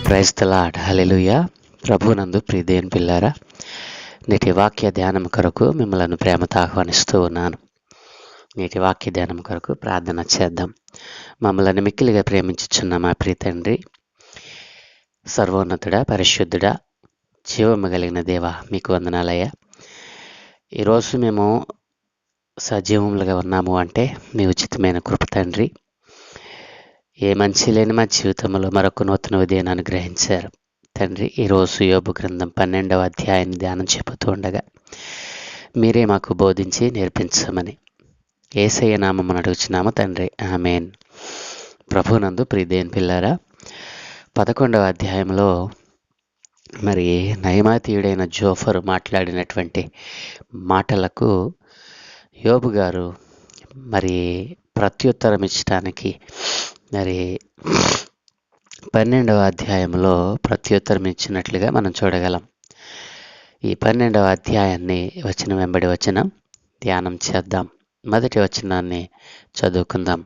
Praise the lord. హల్లెలూయా. ప్రభునందు ప్రియ దేవుని పిల్లారా, నేటి వాక్య ధ్యానం కొరకు మిమ్మల్ని ప్రేమతో ఆహ్వానిస్తూ ఉన్నాను. నేటి వాక్య ధ్యానం కొరకు ప్రార్థన చేద్దాం. మమ్మల్ని మిక్కిలిగా ప్రేమించుచున్న మా ప్రియ తండ్రి, సర్వోన్నతుడా, పరిశుద్ధుడా, జీవము కలిగిన దేవ, మీకు వందనాలయ్యా. ఈరోజు మేము సజీవములుగా ఉన్నాము అంటే మీ ఉచితమైన కృప తండ్రి. ఏ మంచి లేని మా జీవితంలో మరొక నూతన ఉదయాన్ని అనుగ్రహించారు తండ్రి. ఈరోజు యోబు గ్రంథం 12వ అధ్యాయాన్ని ధ్యానం చెబుతూ ఉండగా మీరే మాకు బోధించి నేర్పించమని యేసయ్య నామమున అడుగుచున్నాము తండ్రి, ఆమేన్. ప్రభునందు ప్రియ దేవుని పిల్లారా, 11వ అధ్యాయంలో మరి నయమాతీయుడైన జోఫరు మాట్లాడినటువంటి మాటలకు యోబు గారు మరి ప్రత్యుత్తరం ఇచ్చడానికి మరి 12వ అధ్యాయంలో ప్రత్యుత్తరం ఇచ్చినట్లుగా మనం చూడగలం. ఈ 12వ అధ్యాయాన్ని వచనం వెంబడి వచనం ధ్యానం చేద్దాం. మొదటి వచనాన్ని చదువుకుందాం.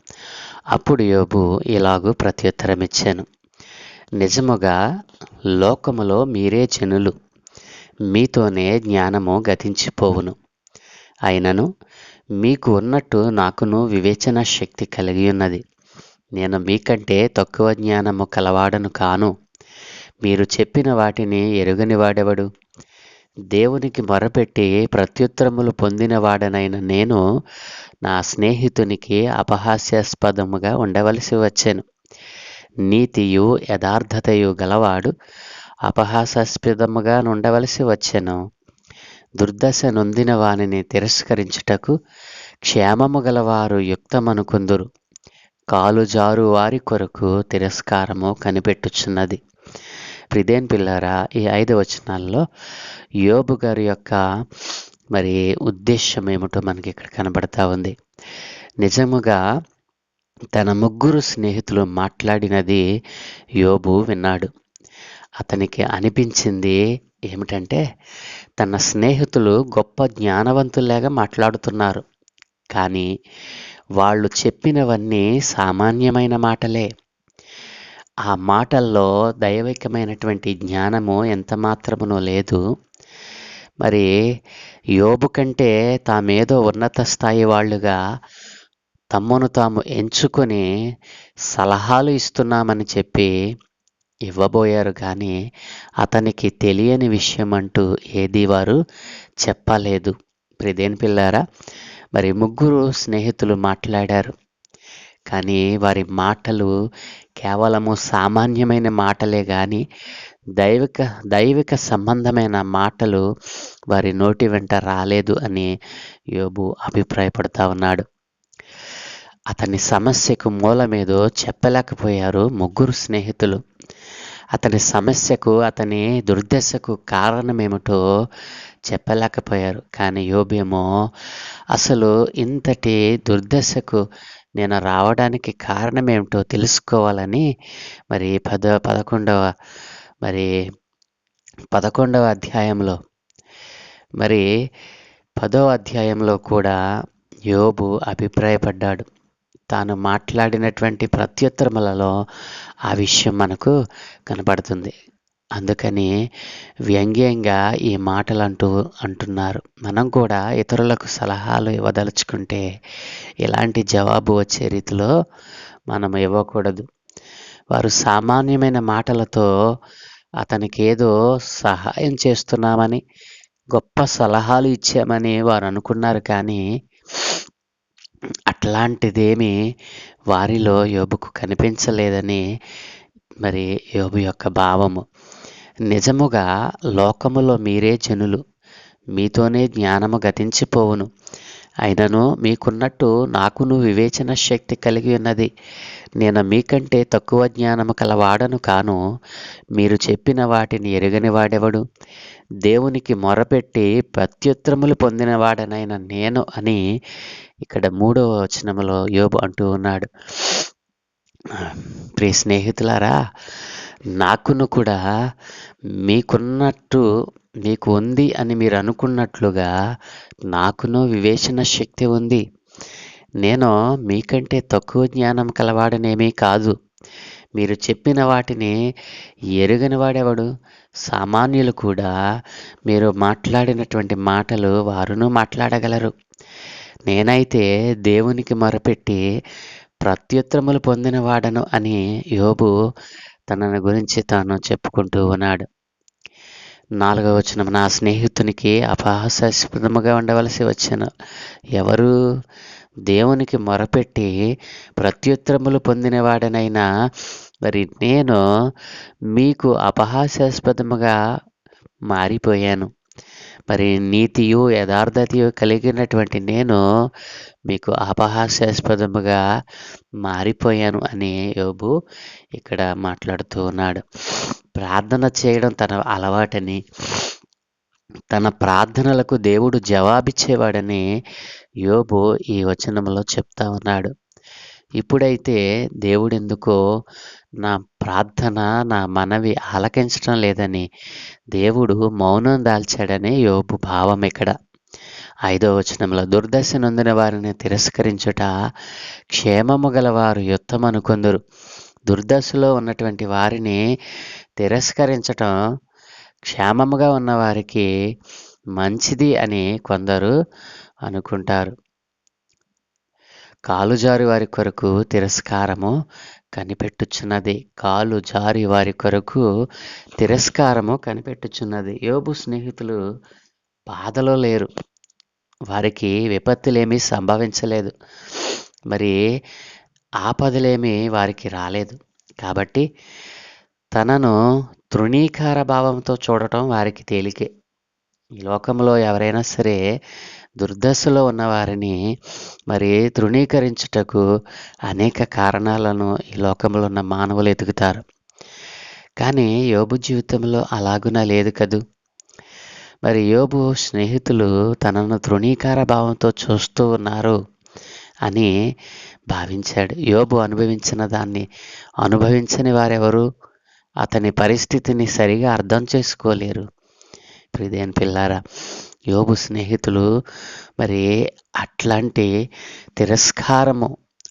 అప్పుడు యోబు ఇలాగూ ప్రత్యుత్తరం ఇచ్చాను: నిజముగా లోకములో మీరే జనులు, మీతోనే జ్ఞానము గతించిపోవును. అయినను మీకు ఉన్నట్టు నాకును వివేచన శక్తి కలిగి ఉన్నది. నేను మీకంటే తక్కువ జ్ఞానము కలవాడను కాను. మీరు చెప్పిన వాటిని ఎరుగని వాడెవడు? దేవునికి మొరపెట్టి ప్రత్యుత్తరములు పొందినవాడనైన నేను నా స్నేహితునికి అపహాస్యాస్పదముగా ఉండవలసి వచ్చెను. నీతియు యథార్థతయు గలవాడు అపహాస్యాస్పదముగా ఉండవలసి వచ్చెను. దుర్దశ నొందిన వానిని తిరస్కరించుటకు క్షేమము గలవారు యుక్తమనుకుందురు. కాలు జారు వారి కొరకు తిరస్కారము కనిపెట్టుచున్నది. ప్రిదేన్ పిల్లారా, ఈ 5 వచనాల్లో యోబు గారి యొక్క మరి ఉద్దేశం ఏమిటో మనకి ఇక్కడ కనబడతా ఉంది. నిజముగా తన 3 స్నేహితులు మాట్లాడినది యోబు విన్నాడు. అతనికి అనిపించింది ఏమిటంటే, తన స్నేహితులు గొప్ప జ్ఞానవంతుల్లాగా మాట్లాడుతున్నారు, కానీ వాళ్ళు చెప్పినవన్నీ సామాన్యమైన మాటలే. ఆ మాటల్లో దైవికమైనటువంటి జ్ఞానము ఎంత మాత్రమునో లేదు. మరి యోబు కంటే తామేదో ఉన్నత స్థాయి వాళ్ళుగా తమ్మును తాము ఎంచుకొని సలహాలు ఇస్తున్నామని చెప్పి ఇవ్వబోయారు, కానీ అతనికి తెలియని విషయం అంటూ ఏది వారు చెప్పలేదు. ప్రిదేన్ పిల్లారా, మరి 3 స్నేహితులు మాట్లాడారు, కానీ వారి మాటలు కేవలము సామాన్యమైన మాటలే కానీ దైవిక సంబంధమైన మాటలు వారి నోటి వెంట రాలేదు అని యోబు అభిప్రాయపడతా ఉన్నాడు. అతని సమస్యకు మూలమేదో చెప్పలేకపోయారు 3 స్నేహితులు. అతని సమస్యకు, అతని దుర్దశకు కారణమేమిటో చెప్పలేకపోయారు. కానీ యోబేమో అసలు ఇంతటి దుర్దశకు నేను రావడానికి కారణమేమిటో తెలుసుకోవాలని మరి 11వ అధ్యాయంలో మరి 10వ అధ్యాయంలో కూడా యోబు అభిప్రాయపడ్డాడు. తాను మాట్లాడినటువంటి ప్రత్యుత్తరములలో ఆ విషయం మనకు కనబడుతుంది. అందుకని వ్యంగ్యంగా ఈ మాటలు అంటున్నారు. మనం కూడా ఇతరులకు సలహాలు ఇవ్వదలుచుకుంటే ఎలాంటి జవాబు వచ్చే రీతిలో మనం ఇవ్వకూడదు. వారు సామాన్యమైన మాటలతో అతనికి ఏదో సహాయం చేస్తున్నామని, గొప్ప సలహాలు ఇచ్చామని వారు అనుకున్నారు, కానీ అట్లాంటిదేమీ వారిలో యోబుకు కనిపించలేదని మరి యోబు యొక్క భావము. నిజముగా లోకములో మీరే జనులు, మీతోనే జ్ఞానము గతించిపోవును. అయినను మీకున్నట్టు నాకును వివేచన శక్తి కలిగి ఉన్నది. నేను మీకంటే తక్కువ జ్ఞానము కలవాడను కాను. మీరు చెప్పిన వాటిని ఎరుగని వాడెవడు? దేవునికి మొరపెట్టి ప్రత్యుత్తరములు పొందినవాడనైన నేను అని ఇక్కడ 3వ వచనములో యోబు అంటూ ఉన్నాడు. ప్రియ స్నేహితులారా, నాకును కూడా మీకున్నట్టు, మీకు ఉంది అని మీరు అనుకున్నట్లుగా నాకును వివేచన శక్తి ఉంది. నేను మీకంటే తక్కువ జ్ఞానం కలవాడనేమీ కాదు. మీరు చెప్పిన వాటిని ఎరుగని వాడెవడు? సామాన్యులు కూడా మీరు మాట్లాడినటువంటి మాటలు వారును మాట్లాడగలరు. నేనైతే దేవునికి మొరపెట్టి ప్రత్యుత్తరములు పొందినవాడను అని యోబు తనను గురించి తాను చెప్పుకుంటూ ఉన్నాడు. 4వ వచనం, నా స్నేహితునికి అపహాస్యాస్పదముగా ఉండవలసి వచ్చెను. ఎవరు? దేవునికి మొరపెట్టి ప్రత్యుత్తరములు పొందినవాడనైనా మరి నేను మీకు అపహాస్యాస్పదముగా మారిపోయాను. మరి నీతియు యథార్థతయు కలిగినటువంటి నేను మీకు అపహాస్యాస్పదముగా మారిపోయాను అని యోబు ఇక్కడ మాట్లాడుతూ ఉన్నాడు. ప్రార్థన చేయడం తన అలవాటని, తన ప్రార్థనలకు దేవుడు జవాబిచ్చేవాడని యోబు ఈ వచనంలో చెప్తా ఉన్నాడు. ఇప్పుడైతే దేవుడెందుకో నా ప్రార్థన, నా మనవి ఆలకించడం లేదని దేవుడు మౌనం దాల్చాడని యోబు భావం ఇక్కడ. 5వ వచనంలో, దుర్దశ నొందిన వారిని తిరస్కరించుట క్షేమము గలవారు యుత్తమనుకొందురు. దుర్దశలో ఉన్నటువంటి వారిని తిరస్కరించటం క్షేమముగా ఉన్నవారికి మంచిది అని కొందరు అనుకుంటారు. కాలు జారి వారి కొరకు తిరస్కారము కనిపెట్టుచున్నది. కాలు జారి వారి కొరకు తిరస్కారము కనిపెట్టుచున్నది. యోబు స్నేహితులు బాధలో లేరు. వారికి విపత్తులేమీ సంభవించలేదు. మరి ఆపదలేమీ వారికి రాలేదు. కాబట్టి తనను తృణీకార భావంతో చూడటం వారికి తేలికే. ఈ లోకంలో ఎవరైనా సరే దుర్దశలో ఉన్నవారిని మరి తృణీకరించుటకు అనేక కారణాలను ఈ లోకంలో ఉన్న మానవులు ఎదుగుతారు. కానీ యోబు జీవితంలో అలాగున లేదు కదూ. మరి యోబు స్నేహితులు తనను తృణీకార భావంతో చూస్తూ ఉన్నారు అని భావించాడు. యోబు అనుభవించిన దాన్ని అనుభవించని వారెవరు? అతని పరిస్థితిని సరిగా అర్థం చేసుకోలేరు. ప్రియదేని పిల్లారా, యోబు స్నేహితులు మరి అట్లాంటి తిరస్కారము,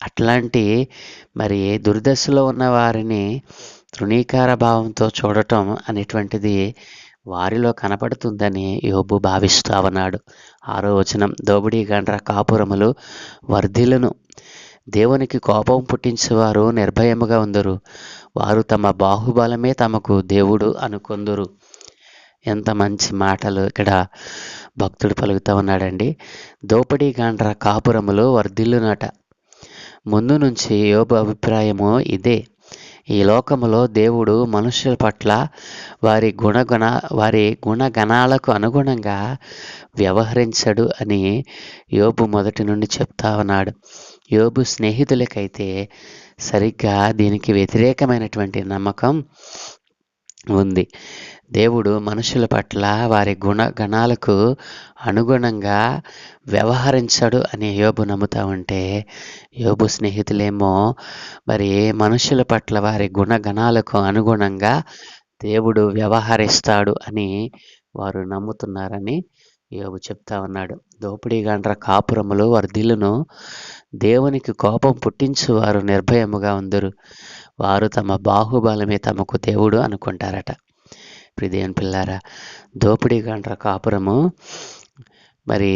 అట్లాంటి మరి దుర్దశలో ఉన్న వారిని తృణీకార భావంతో చూడటం అనేటువంటిది వారిలో కనపడుతుందని యోబు భావిస్తూ ఉన్నాడు. 6వ వచనం, దోపిడీ గండ్ర కాపురములు వర్ధిల్లును. దేవునికి కోపం పుట్టించేవారు నిర్భయముగా ఉందరు. వారు తమ బాహుబలమే తమకు దేవుడు అనుకొందురు. ఎంత మంచి మాటలు ఇక్కడ భక్తుడు పలుకుతూ ఉన్నాడండి. దోపిడీ గాండ్ర కాపురములు వర్ధిల్లునట. ముందు నుంచి యోబు అభిప్రాయము ఇదే. ఈ లోకములో దేవుడు మనుషుల పట్ల వారి గుణగణాలకు అనుగుణంగా వ్యవహరించడు అని యోబు మొదటి నుండి చెప్తా ఉన్నాడు. యోబు స్నేహితులకైతే సరిగ్గా దీనికి వ్యతిరేకమైనటువంటి నమ్మకం ఉంది. దేవుడు మనుషుల పట్ల వారి గుణగణాలకు అనుగుణంగా వ్యవహరించడు అని యోబు నమ్ముతా ఉంటే, యోబు స్నేహితులేమో మరి మనుషుల పట్ల వారి గుణగణాలకు అనుగుణంగా దేవుడు వ్యవహరిస్తాడు అని వారు నమ్ముతున్నారని యోబు చెప్తా ఉన్నాడు. దోపిడీ గండ్ర కాపురములు వర్ధిల్లును. దేవునికి కోపం పుట్టించువారు నిర్భయముగా ఉందరు. వారు తమ బాహుబలమే తమకు దేవుడు అనుకుంటారట. ప్రియదేవుని పిల్లారా, దోపిడీ గండ్ర కాపురము మరి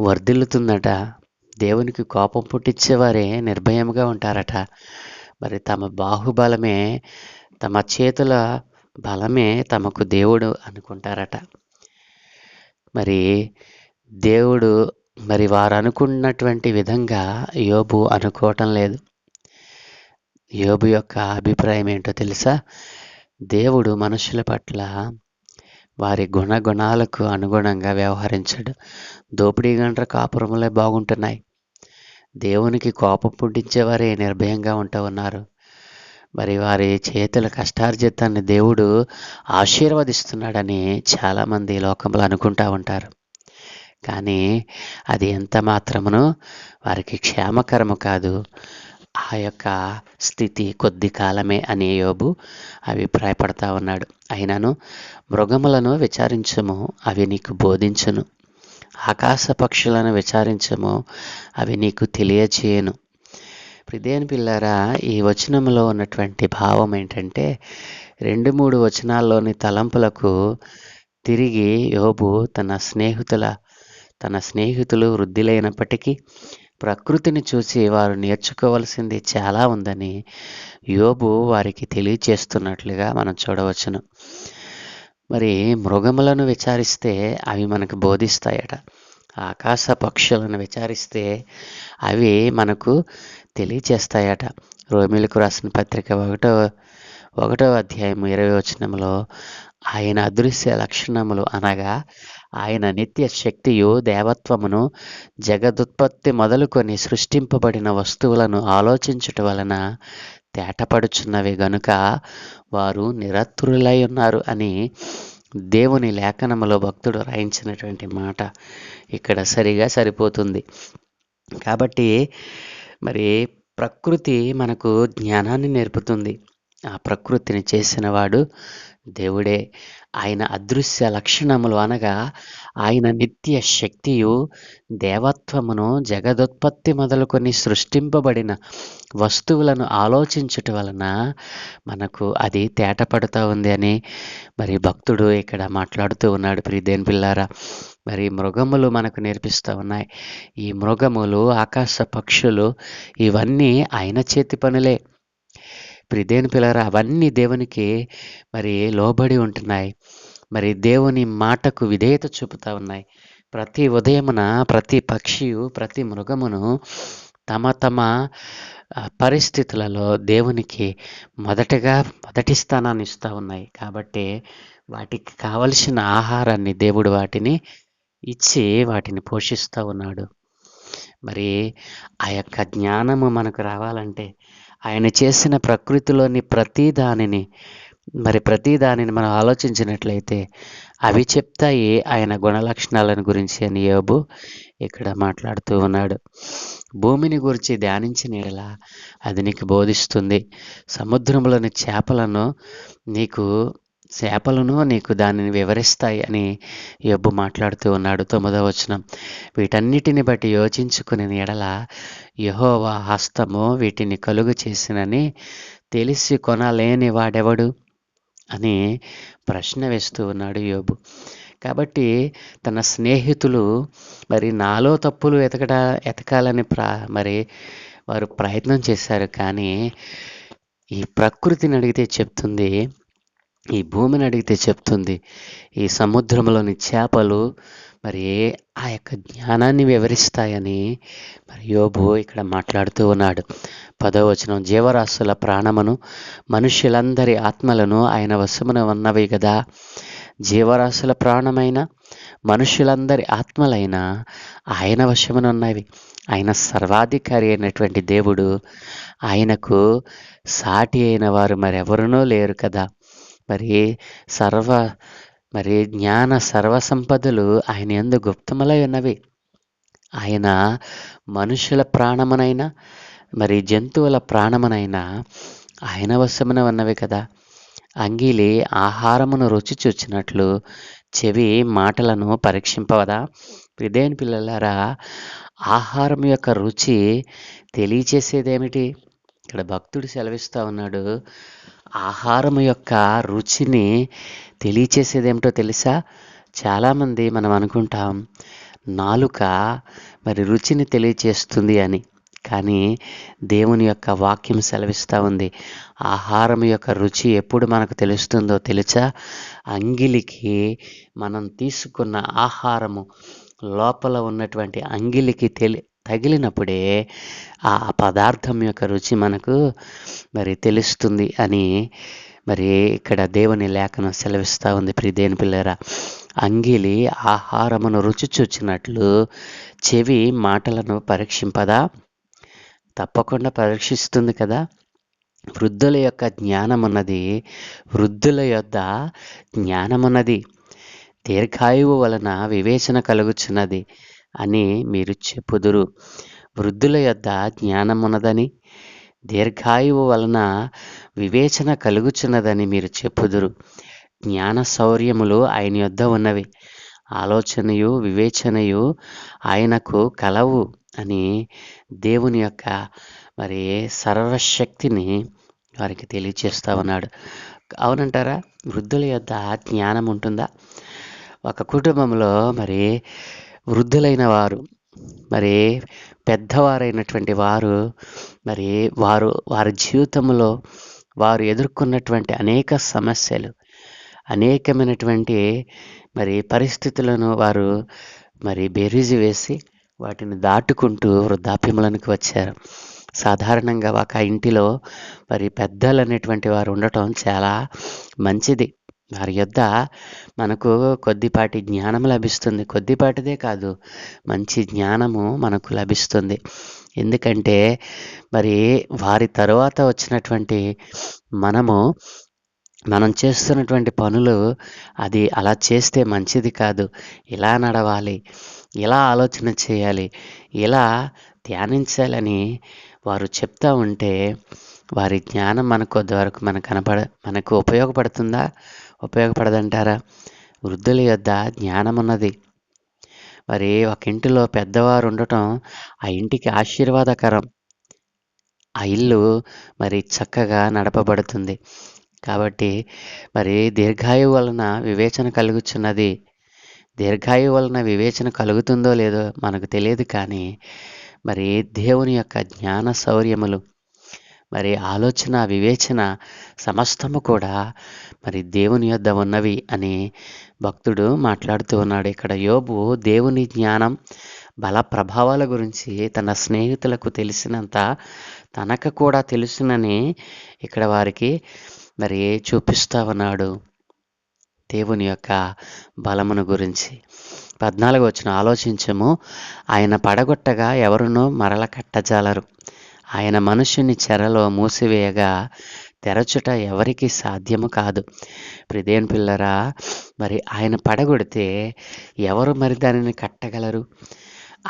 వర్ధిల్లుతుందట. దేవునికి కోపం పుట్టించేవారే నిర్భయముగా ఉంటారట. మరి తమ బాహుబలమే, తమ చేతుల బలమే తమకు దేవుడు అనుకుంటారట. మరి దేవుడు మరి వారు అనుకున్నటువంటి విధంగా యోబు అనుకోవటం లేదు. యోబు యొక్క అభిప్రాయం ఏంటో తెలుసా? దేవుడు మనుషుల పట్ల వారి గుణగుణాలకు అనుగుణంగా వ్యవహరించడు. దోపిడీ గండ్ర కాపురములే బాగుంటున్నాయి. దేవునికి కోపం పుట్టించేవారే నిర్భయంగా ఉంటూ ఉన్నారు. మరి వారి చేతుల కష్టార్జితాన్ని దేవుడు ఆశీర్వదిస్తున్నాడని చాలామంది లోకంలో అనుకుంటూ ఉంటారు. కానీ అది ఎంత మాత్రమును వారికి క్షేమకరము కాదు. ఆ యొక్క స్థితి కొద్ది కాలమే అని యోబు అభిప్రాయపడతా ఉన్నాడు. అయినను మృగములను విచారించము, అవి నీకు బోధించును. ఆకాశ పక్షులను విచారించము, అవి నీకు తెలియచేయను. ప్రియదేని పిల్లారా, ఈ వచనంలో ఉన్నటువంటి భావం ఏంటంటే 2-3 వచనాల్లోని తలంపులకు తిరిగి యోబు తన స్నేహితులు వృద్ధులైనప్పటికీ ప్రకృతిని చూసి వారు నేర్చుకోవలసింది చాలా ఉందని యోబు వారికి తెలియచేస్తున్నట్లుగా మనం చూడవచ్చును. మరి మృగములను విచారిస్తే అవి మనకు బోధిస్తాయట. ఆకాశ పక్షులను విచారిస్తే అవి మనకు తెలియచేస్తాయట. రోమీలకు రాసిన పత్రిక 1వ అధ్యాయం 20వ వచనంలో ఆయన అదృశ్య లక్షణములు అనగా ఆయన నిత్య శక్తియు దేవత్వమును జగదుత్పత్తి మొదలుకొని సృష్టింపబడిన వస్తువులను ఆలోచించుట వలన తేటపడుచున్నవి గనుక వారు నిరతురులై ఉన్నారు అని దేవుని లేఖనములో భక్తుడు రాయించినటువంటి మాట ఇక్కడ సరిగా సరిపోతుంది. కాబట్టి మరి ప్రకృతి మనకు జ్ఞానాన్ని నేర్పుతుంది. ఆ ప్రకృతిని చేసినవాడు దేవుడే. ఆయన అదృశ్య లక్షణములు అనగా ఆయన నిత్య శక్తియు దేవత్వమును జగదుత్పత్తి మొదలుకొని సృష్టింపబడిన వస్తువులను ఆలోచించుట వలన మనకు అది తేటపడుతూ ఉంది అని మరి భక్తుడు ఇక్కడ మాట్లాడుతూ ఉన్నాడు. ప్రియదేని పిల్లారా, మరి మృగములు మనకు నేర్పిస్తూ ఉన్నాయి. ఈ మృగములు, ఆకాశ పక్షులు ఇవన్నీ ఆయన చేతి పనులే. ప్రియదేని పిల్లారా, అవన్నీ దేవునికి మరి లోబడి ఉంటున్నాయి. మరి దేవుని మాటకు విధేయత చూపుతూ ఉన్నాయి. ప్రతి ఉదయమున ప్రతి పక్షియు ప్రతి మృగమును తమ పరిస్థితులలో దేవునికి మొదటి స్థానాన్ని ఇస్తూ ఉన్నాయి. కాబట్టి వాటికి కావలసిన ఆహారాన్ని దేవుడు వాటిని ఇచ్చి వాటిని పోషిస్తూ ఉన్నాడు. మరి ఆ యొక్క జ్ఞానము మనకు రావాలంటే ఆయన చేసిన ప్రకృతిలోని ప్రతి దానిని మనం ఆలోచించినట్లయితే అవి చెప్తాయి ఆయన గుణలక్షణాలను గురించి అని యోబు ఇక్కడ మాట్లాడుతూ ఉన్నాడు. భూమిని గురించి ధ్యానించిన యెడల అది నీకు బోధిస్తుంది. సముద్రంలోని చేపలను నీకు దానిని వివరిస్తాయి అని యోబు మాట్లాడుతూ ఉన్నాడు. 9వ వచనం, వీటన్నిటిని బట్టి యోచించుకునే ఎడల యెహోవా హస్తము వీటిని కలుగు చేసినని తెలిసి కొనలేని వాడెవడు అని ప్రశ్న వేస్తూ ఉన్నాడు యోబు. కాబట్టి తన స్నేహితులు మరి నాలో తప్పులు ఎతకాలని వారు ప్రయత్నం చేశారు. కానీ ఈ ప్రకృతిని అడిగితే చెప్తుంది, ఈ భూమిని అడిగితే చెప్తుంది, ఈ సముద్రంలోని చేపలు మరి ఆ యొక్క జ్ఞానాన్ని వివరిస్తాయని మరి యోబు ఇక్కడ మాట్లాడుతూ ఉన్నాడు. 10వ వచనం, జీవరాశుల ప్రాణమును మనుష్యులందరి ఆత్మలను ఆయన వశమున ఉన్నవి కదా. జీవరాశుల ప్రాణమైన మనుష్యులందరి ఆత్మలైన ఆయన వశమున ఉన్నవి. ఆయన సర్వాధికారి అయినటువంటి దేవుడు. ఆయనకు సాటి అయిన వారు మరెవరునూ లేరు కదా. మరి జ్ఞాన సర్వసంపదలు ఆయన యందు గుప్తములై ఉన్నవి. ఆయన మనుషుల ప్రాణమునైనా మరి జంతువుల ప్రాణమునైనా ఆయన వశమున ఉన్నవి కదా. అంగిలి ఆహారమును రుచి చూచినట్లు చెవి మాటలను పరీక్షింపవదా. ప్రియదేని పిల్లలారా, ఆహారం యొక్క రుచి తెలియచేసేదేమిటి? ఇక్కడ భక్తుడు సెలవిస్తూ ఉన్నాడు. ఆహారం యొక్క రుచిని తెలియచేసేదేమిటో తెలుసా? చాలామంది మనం అనుకుంటాం నాలుక మరి రుచిని తెలియచేస్తుంది అని. కానీ దేవుని యొక్క వాక్యం సెలవిస్తూ ఉంది, ఆహారం యొక్క రుచి ఎప్పుడు మనకు తెలుస్తుందో తెలుసా? అంగిలికి మనం తీసుకున్న ఆహారము లోపల ఉన్నటువంటి అంగిలికి తగిలినప్పుడే ఆ పదార్థం యొక్క రుచి మనకు మరి తెలుస్తుంది అని మరి ఇక్కడ దేవుని లేఖనం సెలవిస్తూ ఉంది. ప్రియదేని పిల్లరా, అంగిలి ఆహారమును రుచి చూచినట్లు చెవి మాటలను పరీక్షింపదా? తప్పకుండా పరీక్షిస్తుంది కదా. వృద్ధుల యొక్క జ్ఞానమున్నది, దీర్ఘాయువు వలన వివేచన కలుగుచున్నది అని మీరు చెప్పుదురు. వృద్ధుల యొద్ద జ్ఞానమున్నదని, దీర్ఘాయువు వలన వివేచన కలుగుచున్నదని మీరు చెప్పుదురు. జ్ఞాన శౌర్యములు ఆయన యొద్ద ఉన్నవి, ఆలోచనయు వివేచనయు ఆయనకు కలవు అని దేవుని యొక్క మరి సర్వశక్తిని వారికి తెలియచేస్తా ఉన్నాడు. అవునంటారా? వృద్ధుల యొద్ద జ్ఞానం ఉంటుందా? ఒక కుటుంబంలో మరి వృద్ధులైన వారు, మరి పెద్దవారైనటువంటి వారు, మరి వారి జీవితంలో వారు ఎదుర్కొన్నటువంటి అనేక సమస్యలు, అనేకమైనటువంటి మరి పరిస్థితులను వారు మరి బేరీజు వేసి వాటిని దాటుకుంటూ వృద్ధాప్యములకు వచ్చారు. సాధారణంగా ఒక ఇంటిలో మరి పెద్దలు అనేటువంటి వారు ఉండటం చాలా మంచిది. వారి యొద్ద మనకు కొద్దిపాటి జ్ఞానం లభిస్తుంది. కొద్దిపాటిదే కాదు, మంచి జ్ఞానము మనకు లభిస్తుంది. ఎందుకంటే మరి వారి తరువాత వచ్చినటువంటి మనం చేస్తున్నటువంటి పనులు అది అలా చేస్తే మంచిది కాదు, ఇలా నడవాలి, ఇలా ఆలోచన చేయాలి, ఇలా ధ్యానించాలని వారు చెప్తా ఉంటే వారి జ్ఞానం మనకు కొద్దివరకు మనకు ఉపయోగపడుతుందా? ఉపయోగపడదంటారా? వృద్ధుల యొద్ద జ్ఞానం ఉన్నది. మరి ఒక ఇంటిలో పెద్దవారు ఉండటం ఆ ఇంటికి ఆశీర్వాదకరం. ఆ ఇల్లు మరి చక్కగా నడపబడుతుంది. కాబట్టి మరి దీర్ఘాయువు వలన వివేచన కలుగుచున్నది. దీర్ఘాయువు వలన వివేచన కలుగుతుందో లేదో మనకు తెలియదు, కానీ మరి దేవుని యొక్క జ్ఞాన శౌర్యములు, మరి ఆలోచన, వివేచన సమస్తము కూడా మరి దేవుని యొద్ద ఉన్నవి అని భక్తుడు మాట్లాడుతూ ఉన్నాడు. ఇక్కడ యోబు దేవుని జ్ఞానం, బల ప్రభావాల గురించి తన స్నేహితులకు తెలిసినంత తనకు కూడా తెలుసునని ఇక్కడ వారికి మరి చూపిస్తా ఉన్నాడు దేవుని యొక్క బలమును గురించి. 14వ వచనం ఆలోచించము. ఆయన పడగొట్టగా ఎవరునూ మరల కట్టజాలరు. ఆయన మనుష్యుని చెరలో మూసివేయగా తెరచుట ఎవరికి సాధ్యము కాదు. ప్రియదేవుని పిల్లరా, మరి ఆయన పడగొడితే ఎవరు మరి దానిని కట్టగలరు?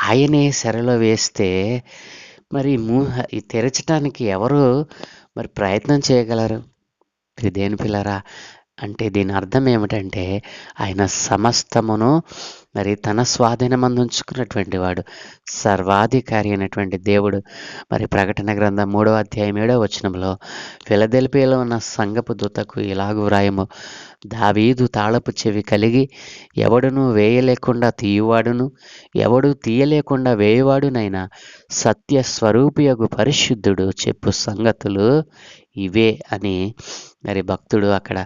ఆయనే చెరలో వేస్తే మరి ఈ తెరచటానికి ఎవరు మరి ప్రయత్నం చేయగలరు? ప్రియదేవుని పిల్లరా, అంటే దీని అర్థం ఏమిటంటే ఆయన సమస్తమును మరి తన స్వాధీనమందు ఉంచుకున్నటువంటి వాడు, సర్వాధికారి అయినటువంటి దేవుడు. మరి ప్రకటన గ్రంథం 3వ అధ్యాయం 7వ వచనంలో ఫిలదెల్ఫియాలో ఉన్న సంఘపు దూతకు ఇలాగు వ్రాయము, దావీదు తాళపు చెవి కలిగి ఎవడును వేయలేకుండా తీయువాడును ఎవడు తీయలేకుండా వేయువాడునైనా సత్య స్వరూపియగు పరిశుద్ధుడు చెప్పు సంగతులు ఇవే అని మరి భక్తుడు అక్కడ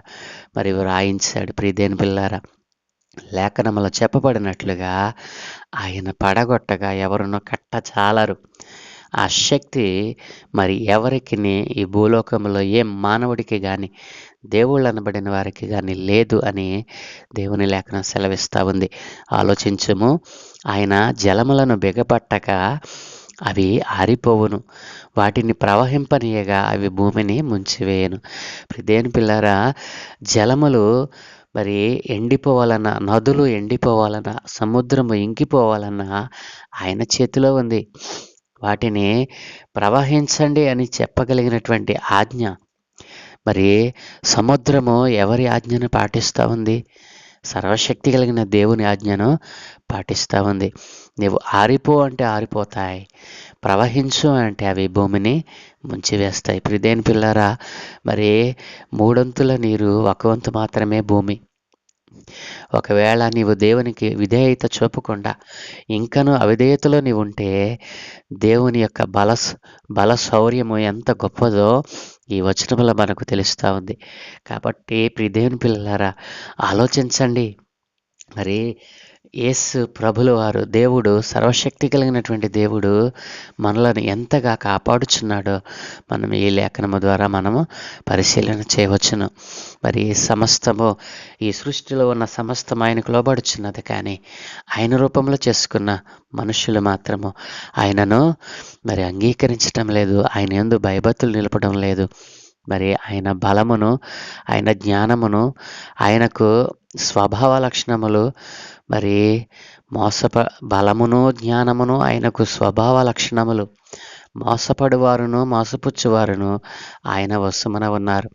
మరి వ్రాయించాడు. ప్రియదేవుని పిల్లారా, లేఖనములో చెప్పబడినట్లుగా ఆయన పడగొట్టగా ఎవరునో కట్టచాలరు. ఆ శక్తి మరి ఎవరికి ఈ భూలోకంలో ఏ మానవుడికి కానీ దేవుళ్ళు అనబడిన వారికి కానీ లేదు అని దేవుని లేఖనం సెలవిస్తూ ఉంది. ఆలోచించుము. ఆయన జలములను బిగపట్టక అవి ఆరిపోవును, వాటిని ప్రవహింపనీయగా అవి భూమిని ముంచివేయను. ప్రియదేవుని పిల్లారా, జలములు మరి ఎండిపోవాలన్నా, నదులు ఎండిపోవాలన్నా, సముద్రము ఇంకిపోవాలన్నా ఆయన చేతిలో ఉంది. వాటిని ప్రవహించండి అని చెప్పగలిగినటువంటి ఆజ్ఞ. మరి సముద్రము ఎవరి ఆజ్ఞను పాటిస్తూ ఉంది? సర్వశక్తి కలిగిన దేవుని ఆజ్ఞను పాటిస్తూ ఉంది. నువ్వు ఆరిపో అంటే ఆరిపోతాయి, ప్రవహించు అంటే అవి భూమిని ముంచివేస్తాయి. ప్రియదేవుని పిల్లారా, మరి 3 వంతుల నీరు 1 వంతు మాత్రమే భూమి. ఒకవేళ నీవు దేవునికి విధేయత చూపకుండా ఇంకనూ అవిధేయతలో నీవు ఉంటే దేవుని యొక్క బల శౌర్యము ఎంత గొప్పదో ఈ వచనములో మనకు తెలుస్తూ ఉంది. కాబట్టి ప్రియదేవుని పిల్లలారా, ఆలోచించండి. మరి యేసు ప్రభుల వారు, దేవుడు, సర్వశక్తి కలిగినటువంటి దేవుడు మనలను ఎంతగా కాపాడుచున్నాడో మనం ఈ లేఖనము ద్వారా మనము పరిశీలన చేయవచ్చును. మరి సమస్తము, ఈ సృష్టిలో ఉన్న సమస్తం ఆయనకు లోబడుచున్నది, కానీ ఆయన రూపంలో చేసుకున్న మనుషులు మాత్రము ఆయనను మరి అంగీకరించటం లేదు, ఆయన యందు భయభక్తులు నిలపడం లేదు. మరి ఆయన బలమును, ఆయన జ్ఞానమును, ఆయనకు స్వభావ లక్షణములు, మరి బలమును జ్ఞానమును ఆయనకు స్వభావ లక్షణములు, మోసపడువారును మోసపుచ్చువారును ఆయన వశమున ఉన్నారు.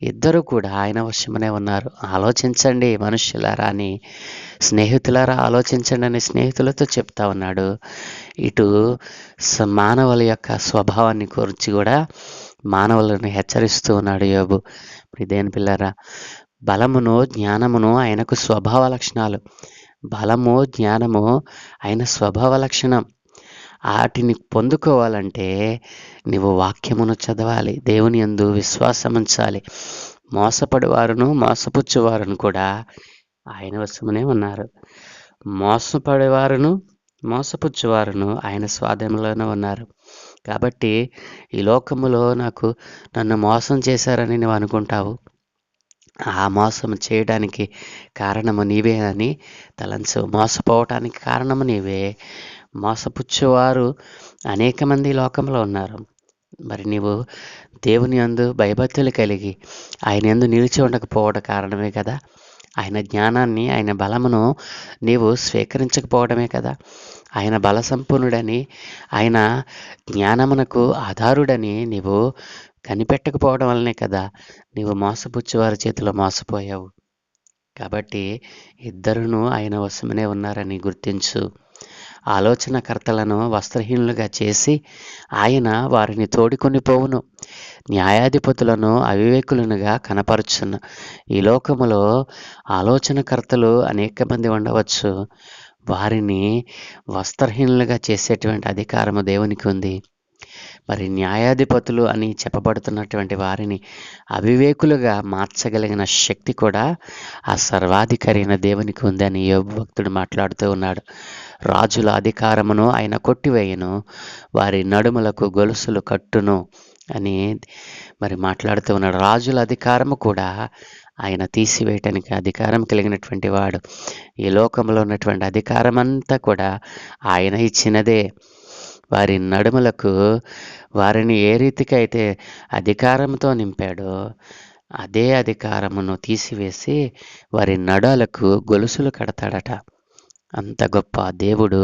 ఇద్దరు కూడా ఆయన వశమునే ఉన్నారు. ఆలోచించండి మనుష్యులారా అని, స్నేహితులారా ఆలోచించండి అని స్నేహితులతో చెప్తా ఉన్నాడు. ఇటు మానవుల యొక్క స్వభావాన్ని గురించి కూడా మానవులను హెచ్చరిస్తూ ఉన్నాడు యోబు. దేని పిల్లరా, బలమును జ్ఞానమును ఆయనకు స్వభావ లక్షణాలు. బలము జ్ఞానము ఆయన స్వభావ లక్షణం. వాటిని పొందుకోవాలంటే నీవు వాక్యమును చదవాలి, దేవుని యందు విశ్వాసం ఉంచాలి. మోసపడేవారును మోసపుచ్చువారును కూడా ఆయన వశమునే ఉన్నారు. మోసపడేవారును మోసపుచ్చువారును ఆయన స్వాధీనంలోనే ఉన్నారు. కాబట్టి ఈ లోకములో నన్ను మోసం చేశారని నువ్వు అనుకుంటావు. ఆ మోసం చేయడానికి కారణము నీవే అని తలంచు. మోసపోవటానికి కారణము నీవే. మోసపుచ్చువారు అనేక మంది లోకంలో ఉన్నారు. మరి నీవు దేవుని యందు భయభక్తులు కలిగి ఆయన యందు నిలిచి ఉండకపోవడం కారణమే కదా. ఆయన జ్ఞానాన్ని, ఆయన బలమును నీవు స్వీకరించకపోవడమే కదా. ఆయన బల సంపూర్ణుడని, ఆయన జ్ఞానమునకు ఆధారుడని నీవు కనిపెట్టకపోవడం వల్లనే కదా నీవు మోసపుచ్చువారి చేతిలో మోసపోయావు. కాబట్టి ఇద్దరును ఆయన వశమునే ఉన్నారని గుర్తించు. ఆలోచనకర్తలను వస్త్రహీనులుగా చేసి ఆయన వారిని తోడుకొని పోవును. న్యాయాధిపతులను అవివేకులనుగా కనపరచును. ఈ లోకములో ఆలోచనకర్తలు అనేక మంది ఉండవచ్చు. వారిని వస్త్రహీనులుగా చేసేటువంటి అధికారము దేవునికి ఉంది. మరి న్యాయాధిపతులు అని చెప్పబడుతున్నటువంటి వారిని అవివేకులుగా మార్చగలిగిన శక్తి కూడా ఆ సర్వాధికారి అయిన దేవునికి ఉందని యోబు భక్తుడు మాట్లాడుతూ ఉన్నాడు. రాజుల అధికారమును ఆయన కొట్టివేయను, వారి నడుములకు గొలుసులు కట్టును అని మరి మాట్లాడుతూ ఉన్నాడు. రాజుల అధికారము కూడా ఆయన తీసివేయటానికి అధికారం కలిగినటువంటి వాడు. ఈ లోకంలో ఉన్నటువంటి అధికారం అంతా కూడా ఆయన ఇచ్చినదే. వారి నడుములకు వారిని ఏ రీతికి అయితే అధికారంతో నింపాడో అదే అధికారమును తీసివేసి వారి నడాలకు గొలుసులు కడతాడట. అంత గొప్ప దేవుడు,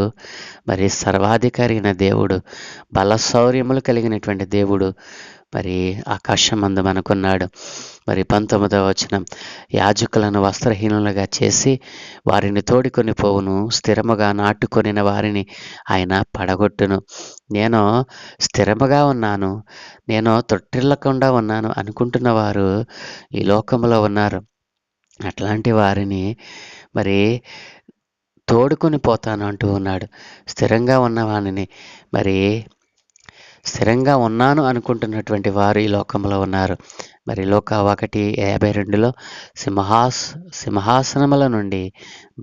మరి సర్వాధికారి అయిన దేవుడు, బలశౌర్యములు కలిగినటువంటి దేవుడు మరి ఆకాశమందు మనకున్నాడు. మరి 19వ వచనం, యాజకులను వస్త్రహీనులుగా చేసి వారిని తోడుకొని పోవును, స్థిరముగా నాటుకొనిన వారిని ఆయన పడగొట్టును. నేను స్థిరముగా ఉన్నాను, నేను తొట్టిల్లకుండా ఉన్నాను అనుకుంటున్న వారు ఈ లోకంలో ఉన్నారు. అట్లాంటి వారిని మరి తోడుకొని పోతాను అంటూ ఉన్నాడు. స్థిరంగా ఉన్నవాడిని, మరి స్థిరంగా ఉన్నాను అనుకుంటున్నటువంటి వారు ఈ లోకంలో ఉన్నారు. మరి లోకా 1:52లో సింహాసనముల నుండి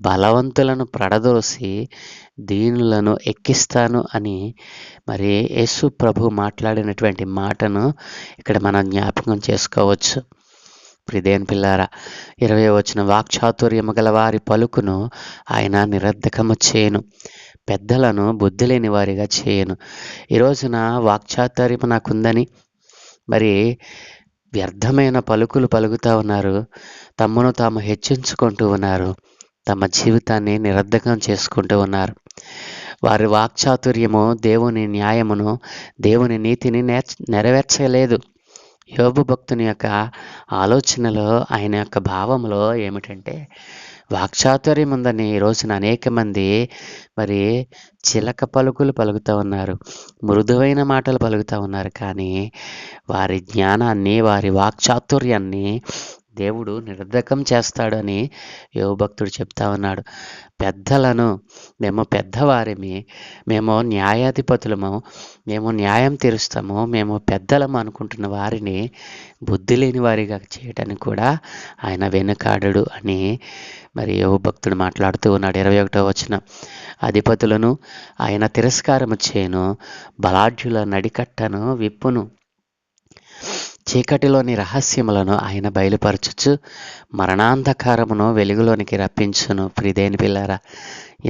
బలవంతులను ప్రడదోసి దీనులను ఎక్కిస్తాను అని మరి యేసు ప్రభు మాట్లాడినటువంటి మాటను ఇక్కడ మనం జ్ఞాపకం చేసుకోవచ్చు. ప్రిదేన్ పిల్లారా, 20వ వచనం, వాక్చాతుర్యము గల వారి పలుకును ఆయన నిరర్ధకము చేయను, పెద్దలను బుద్ధి లేని వారిగా చేయను. ఈ రోజున వాక్చాతుర్యము నాకుందని మరి వ్యర్థమైన పలుకులు పలుకుతూ ఉన్నారు. తమను తాము హెచ్చించుకుంటూ ఉన్నారు. తమ జీవితాన్ని నిరర్ధకం చేసుకుంటూ ఉన్నారు. వారి వాక్చాతుర్యము దేవుని న్యాయమును, దేవుని నీతిని నెరవేర్చలేదు. యోబు భక్తుని యొక్క ఆలోచనలో, ఆయన యొక్క భావంలో ఏమిటంటే వాక్చాతుర్యం ఉందని ఈ రోజున అనేక మంది మరి చిలక పలుకులు పలుకుతూ ఉన్నారు, మృదువైన మాటలు పలుకుతూ ఉన్నారు. కానీ వారి జ్ఞానాన్ని, వారి వాక్చాతుర్యాన్ని దేవుడు నిరర్ధకం చేస్తాడని యోబు భక్తుడు చెప్తా ఉన్నాడు. పెద్దలను, మేము పెద్దవారిమి, మేము న్యాయాధిపతులము, మేము న్యాయం తీరుస్తాము, మేము పెద్దలము అనుకుంటున్న వారిని బుద్ధి లేని వారిగా చేయటానికి కూడా ఆయన వెనుకాడడు అని మరి యోబు భక్తుడు మాట్లాడుతూ ఉన్నాడు. 21వ వచనం, అధిపతులను ఆయన తిరస్కారము చేయను, బలాఢ్యుల నడికట్టను విప్పును, చీకటిలోని రహస్యములను ఆయన బయలుపరచుచు మరణాంధకారమును వెలుగులోనికి రప్పించును. ప్రిదేని పిల్లారా,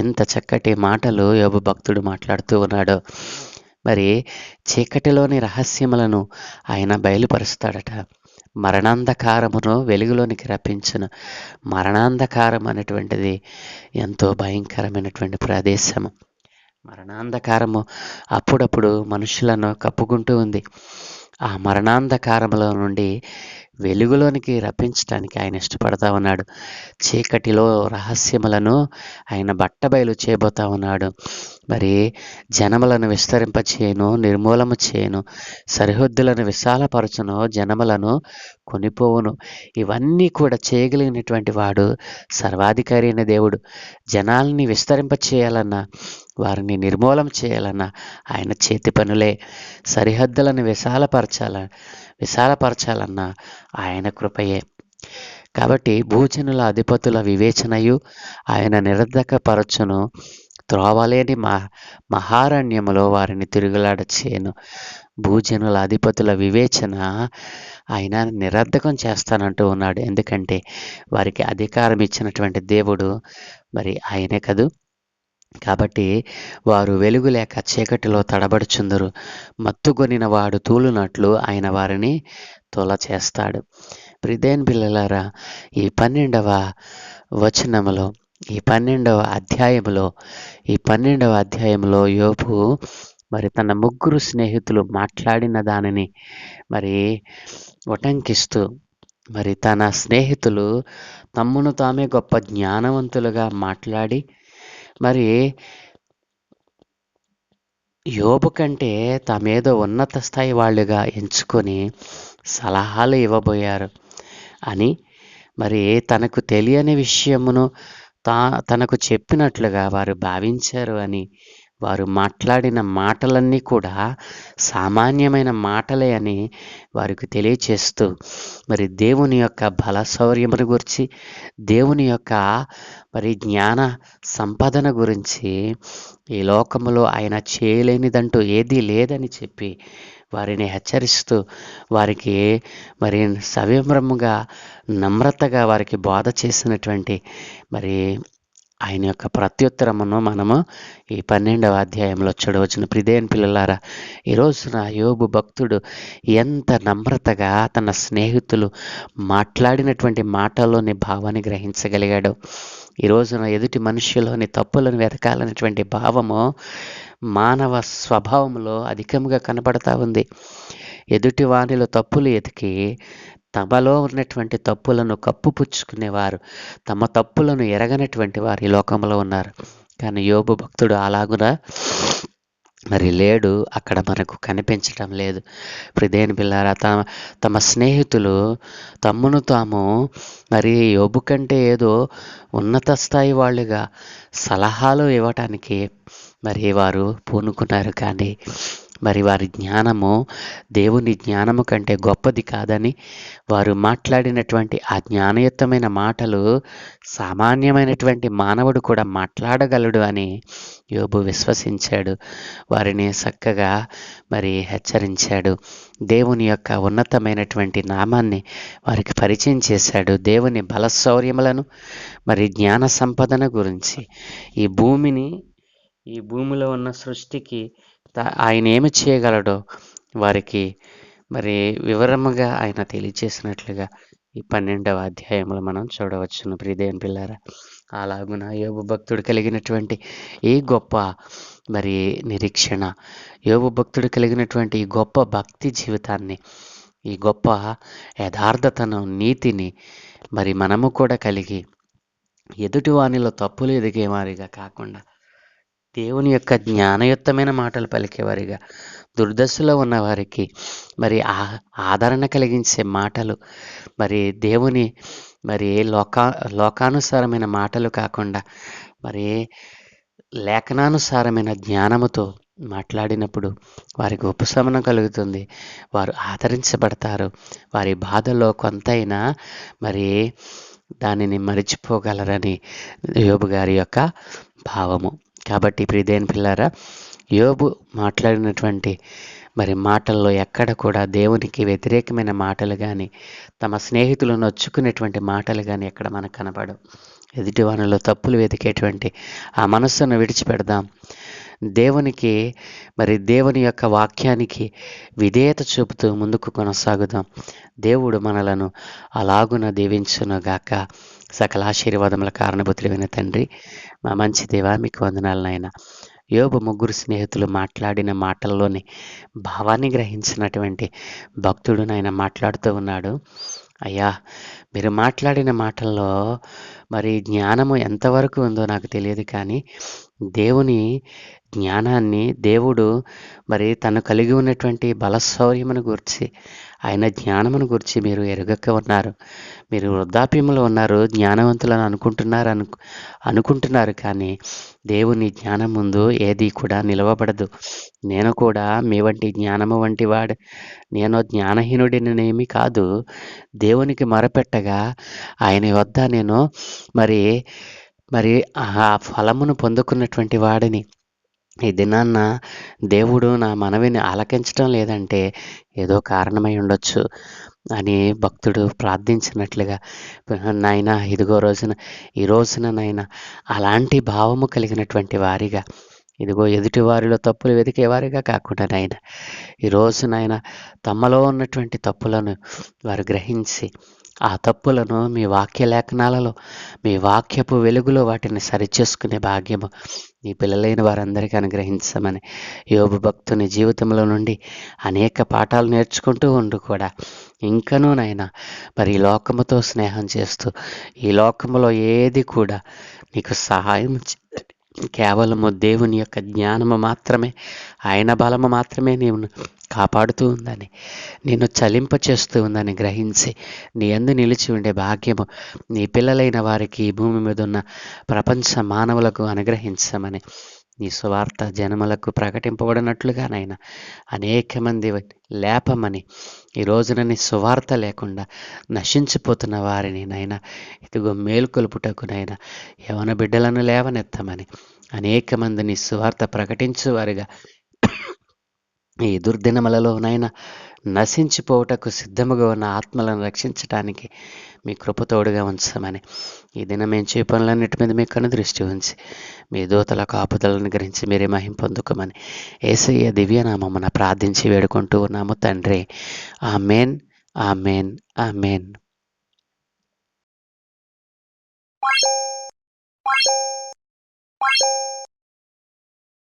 ఎంత చక్కటి మాటలు యోబు భక్తుడు మాట్లాడుతూ ఉన్నాడో. మరి చీకటిలోని రహస్యములను ఆయన బయలుపరుస్తాడట, మరణాంధకారమును వెలుగులోనికి రప్పించును. మరణాంధకారం అనేటువంటిది ఎంతో భయంకరమైనటువంటి ప్రదేశము. మరణాంధకారము అప్పుడప్పుడు మనుషులను కప్పుకుంటూ ఉంది. ఆ మరణాంధకారములో నుండి వెలుగులోనికి రప్పించటానికి ఆయన ఇష్టపడతా ఉన్నాడు. చీకటిలో రహస్యములను ఆయన బట్టబయలు చేయబోతా ఉన్నాడు. మరి జనములను విస్తరింపచేయను, నిర్మూలము చేయను, సరిహద్దులను విశాలపరచును, జనములను కొనిపోవును. ఇవన్నీ కూడా చేయగలిగినటువంటి వాడు సర్వాధికారి అయిన దేవుడు. జనాల్ని విస్తరింపచేయాలన్నా, వారిని నిర్మూలం చేయాలన్నా ఆయన చేతి పనులే. సరిహద్దులను విశాలపరచాలన్నా ఆయన కృపయే. కాబట్టి భూజనుల అధిపతుల వివేచనయు ఆయన నిరర్ధకపరచును. త్రోవలేని మహారణ్యములో వారిని తిరుగులాడ చేయను. భూజనుల అధిపతుల వివేచన ఆయన నిరర్ధకం చేస్తానంటూ ఉన్నాడు. ఎందుకంటే వారికి అధికారం ఇచ్చినటువంటి దేవుడు మరి ఆయనే కదూ. కాబట్టి వారు వెలుగు లేక చీకటిలో తడబడుచుందరు. మత్తుగొనిన వాడు తూలునట్లు ఆయన వారిని తొల చేస్తాడు. ప్రియమైన పిల్లలారా, ఈ 12వ వచనములో, ఈ 12వ అధ్యాయంలో యోబు మరి తన ముగ్గురు స్నేహితులు మాట్లాడిన దానిని మరి ఉటంకిస్తూ, మరి తన స్నేహితులు తమ్మును తామే గొప్ప జ్ఞానవంతులుగా మాట్లాడి మరి యోబు కంటే తామేదో ఉన్నత స్థాయి వాళ్ళుగా ఎంచుకొని సలహాలు ఇవ్వబోయారు అని, మరి తనకు తెలియని విషయమును తనకు చెప్పినట్లుగా వారు భావించారు అని, వారు మాట్లాడిన మాటలన్నీ కూడా సామాన్యమైన మాటలే అని వారికి తెలియచేస్తూ, మరి దేవుని యొక్క బల శౌర్యమును గురించి, దేవుని యొక్క మరి జ్ఞాన సంపదన గురించి, ఈ లోకములో ఆయన చేయలేనిదంటూ ఏదీ లేదని చెప్పి వారిని హెచ్చరిస్తూ, వారికి మరి సవినమ్రముగా, నమ్రతగా వారికి బోధ చేసినటువంటి మరి ఆయన యొక్క ప్రత్యుత్తరమును మనము ఈ 12వ అధ్యాయంలో చూడవచ్చును. ప్రియమైన పిల్లలారా, ఈ రోజున యోబు భక్తుడు ఎంత నమ్రతగా తన స్నేహితులు మాట్లాడినటువంటి మాటల్లోని భావాన్ని గ్రహించగలిగాడు. ఈ రోజున ఎదుటి మనుష్యులోని తప్పులను వెతకాలనేటువంటి భావము మానవ స్వభావంలో అధికంగా కనపడతా ఉంది. ఎదుటి వానిలో తప్పులు ఎతికి తమలో ఉన్నటువంటి తప్పులను కప్పుపుచ్చుకునేవారు, తమ తప్పులను ఎరగనటువంటి వారు ఈ లోకంలో ఉన్నారు. కానీ యోబు భక్తుడు అలాగున మరి లేడు, అక్కడ మనకు కనిపించటం లేదు. ప్రియమైన పిల్లారా, తమ స్నేహితులు తమ్మును తాము మరి యోబు కంటే ఏదో ఉన్నత స్థాయి వాళ్ళుగా సలహాలు ఇవ్వటానికి మరి వారు పూనుకున్నారు. కానీ మరి వారి జ్ఞానము దేవుని జ్ఞానము కంటే గొప్పది కాదని, వారు మాట్లాడినటువంటి ఆ జ్ఞానయుక్తమైన మాటలు సామాన్యమైనటువంటి మానవుడు కూడా మాట్లాడగలడు అని యోబు విశ్వసించాడు. వారిని చక్కగా మరి హెచ్చరించాడు. దేవుని యొక్క ఉన్నతమైనటువంటి నామాన్ని వారికి పరిచయం చేశాడు. దేవుని బలశౌర్యములను మరి జ్ఞాన సంపదన గురించి, ఈ భూమిలో ఉన్న సృష్టికి ఆయన ఏమి చేయగలడో వారికి మరి వివరముగా ఆయన తెలియచేసినట్లుగా ఈ 12వ అధ్యాయంలో మనం చూడవచ్చును. ప్రియమైన పిల్లారా, అలాగున యోబు భక్తుడు కలిగినటువంటి ఈ గొప్ప మరి నిరీక్షణ, యోబు భక్తుడు కలిగినటువంటి ఈ గొప్ప భక్తి జీవితాన్ని, ఈ గొప్ప యథార్థతను, నీతిని మరి మనము కూడా కలిగి ఎదుటి వానిలో తప్పులు ఎదిగేవారిగా కాకుండా దేవుని యొక్క జ్ఞానయుక్తమైన మాటలు పలికేవారిగా, దుర్దశలో ఉన్నవారికి మరి ఆదరణ కలిగించే మాటలు, మరి దేవుని మరి లోకానుసారమైన మాటలు కాకుండా మరి లేఖనానుసారమైన జ్ఞానముతో మాట్లాడినప్పుడు వారికి ఉపశమనం కలుగుతుంది. వారు ఆదరించబడతారు. వారి బాధలో కొంతైనా మరి దానిని మరిచిపోగలరని యోబు గారి యొక్క భావము. కాబట్టి ప్రియమైన పిల్లారా, యోబు మాట్లాడినటువంటి మరి మాటల్లో ఎక్కడ కూడా దేవునికి వ్యతిరేకమైన మాటలు కానీ, తమ స్నేహితులు నొచ్చుకునేటువంటి మాటలు కానీ ఎక్కడ మనకు కనపడవు. ఎదుటి వానిలో తప్పులు వెతికేటువంటి ఆ మనస్సును విడిచిపెడదాం. దేవునికి మరి దేవుని యొక్క వాక్యానికి విధేయత చూపుతూ ముందుకు కొనసాగుదాం. దేవుడు మనలను అలాగున దీవించునుగాక. సకల ఆశీర్వాదముల కారణభూతుడైన తండ్రి, మా మంచి దేవా, మీకు వందనాలు నాయన. యోబు ముగ్గురు స్నేహితులు మాట్లాడిన మాటల్లోని భావాన్ని గ్రహించినటువంటి భక్తుడు నాయన మాట్లాడుతూ ఉన్నాడు. అయ్యా, మీరు మాట్లాడిన మాటల్లో మరి జ్ఞానము ఎంతవరకు ఉందో నాకు తెలియదు, కానీ దేవుని జ్ఞానాన్ని, దేవుడు మరి తను కలిగి ఉన్నటువంటి బలశౌర్యమును గూర్చి, ఆయన జ్ఞానమును గూర్చి మీరు ఎరుగక ఉన్నారు. మీరు వృద్ధాప్యములో ఉన్నారు, జ్ఞానవంతులను అనుకుంటున్నారు, కానీ దేవుని జ్ఞానం ముందు ఏది కూడా నిలవబడదు. నేను కూడా మీ వంటి జ్ఞానము వంటి వాడు, నేను జ్ఞానహీనుడినేమి కాదు. దేవునికి మొరపెట్టగా ఆయన వద్ద నేను మరి మరి ఆ ఫలమును పొందుకున్నటువంటి వాడిని. ఈ దినాన్న దేవుడు నా మనవిని ఆలకించడం లేదంటే ఏదో కారణమై ఉండొచ్చు అని భక్తుడు ప్రార్థించినట్లుగా, నాయన ఇదిగో ఈ రోజున నాయన అలాంటి భావము కలిగినటువంటి వారిగా, ఇదిగో ఎదుటి వారిలో తప్పులు వెతికేవారిగా కాకుండా నాయన ఈరోజు నాయన తమలో ఉన్నటువంటి తప్పులను వారు గ్రహించి, ఆ తప్పులను మీ వాక్య లేఖనాలలో, మీ వాక్యపు వెలుగులో వాటిని సరిచేసుకునే భాగ్యము నీ పిల్లలైన వారందరికీ అనుగ్రహించమని, యోబు భక్తుని జీవితంలో నుండి అనేక పాఠాలు నేర్చుకుంటూ ఉండు కూడా ఇంకనూ నాయన మరి ఈ లోకముతో స్నేహం చేస్తూ, ఈ లోకములో ఏది కూడా నీకు సహాయం కేవలము దేవుని యొక్క జ్ఞానము మాత్రమే, ఆయన బలము మాత్రమే నీవు కాపాడుతూ ఉందని, నిన్ను చలింప చేస్తూ ఉందని గ్రహించి నీ యందు నిలిచి ఉండే భాగ్యము నీ పిల్లలైన వారికి ఈ భూమి మీద ఉన్న ప్రపంచ మానవులకు అనుగ్రహించమని, నీ సువార్త జనములకు ప్రకటింపబడినట్లుగానైనా అనేక మంది లేపమని, ఈ రోజున నీ సువార్త లేకుండా నశించిపోతున్న వారిని నైనా ఇదిగో మేలుకొలుపుటకునైనా యవన బిడ్డలను లేవనెత్తమని, అనేక మంది నీ సువార్త ప్రకటించు వారిగా ఈ దుర్దినములలోనైనా నశించిపోవుటకు సిద్ధముగా ఉన్న ఆత్మలను రక్షించటానికి మీ కృపతోడుగా ఉంచమని, ఈ దినం మేము చే పనులన్నిటి మీద మీ కను దృష్టి ఉంచి మీ దూతల కాపుదలను గురించి మీరే మహిం పొందుకోమని యేసయ్య దివ్యనామమున ప్రార్థించి వేడుకుంటూ ఉన్నాము తండ్రి. Amen, amen, amen.